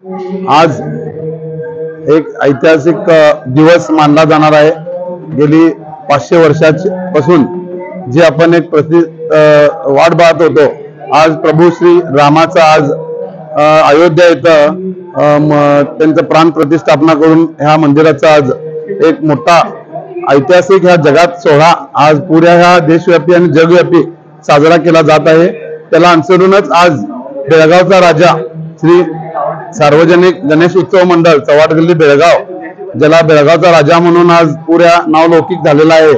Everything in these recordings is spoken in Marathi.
आज एक ऐतिहासिक दिवस मानला जाणार आहे। गेली 500 वर्षापासून जे आपण एक वाट पाहत होतो, आज प्रभू श्री रामाचा आज अयोध्या येथे त्यांचं प्राण प्रतिष्ठापना करून ह्या मंदिराचा आज एक मोठा ऐतिहासिक ह्या जगात सोहळा आज पुऱ्या ह्या देशव्यापी आणि जगव्यापी साजरा केला जात आहे। त्याला अनुसरूनच आज बेळगावचा राजा श्री सार्वजनिक गणेश उत्सव मंडळ चव्हाड गल्ली बेळगाव, ज्याला बेळगावचा राजा म्हणून आज पुऱ्या नावलौकिक झालेला आहे,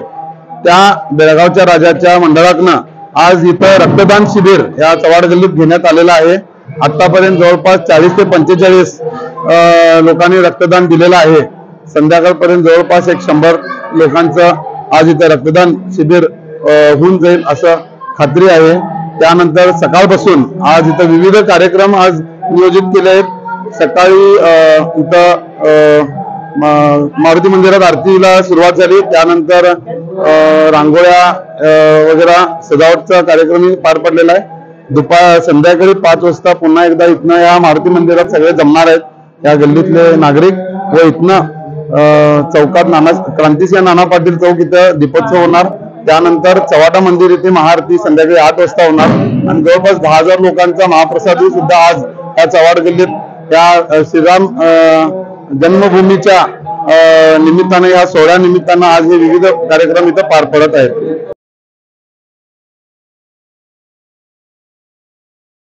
त्या बेळगावच्या राजाच्या मंडळातनं आज इथं रक्तदान शिबिर या चव्हाड गल्लीत घेण्यात आलेलं आहे। आतापर्यंत जवळपास 40 ते 45 लोकांनी रक्तदान दिलेलं आहे। संध्याकाळपर्यंत जवळपास 100 लोकांचं आज इथं रक्तदान शिबिर होऊन जाईल असं खात्री आहे। त्यानंतर सकाळपासून आज इथं विविध कार्यक्रम आज नियोजित केले आहेत। सकाळी इथं मारुती मंदिरात आरतीला सुरुवात झाली, त्यानंतर रांगोळ्या वगैरे सजावटचा कार्यक्रम पार पडलेला आहे। संध्याकाळी 5 वाजता पुन्हा एकदा इथनं या मारुती मंदिरात सगळे जमणार आहेत, या गल्लीतले नागरिक, व इथनं चौकात क्रांतिसिंह नाना पाटील चौक इथं दीपोत्सव होणार। त्यानंतर चव्हाटा मंदिर इथे महाआरती संध्याकाळी 8 वाजता होणार आणि जवळपास 10,000 लोकांचा महाप्रसादी सुद्धा आज या चव्हाड गल्लीत या श्रीराम जन्मभूमीच्या निमित्ताने, या सोहळ्या निमित्तानं आज हे विविध कार्यक्रम इथं पार पडत आहेत।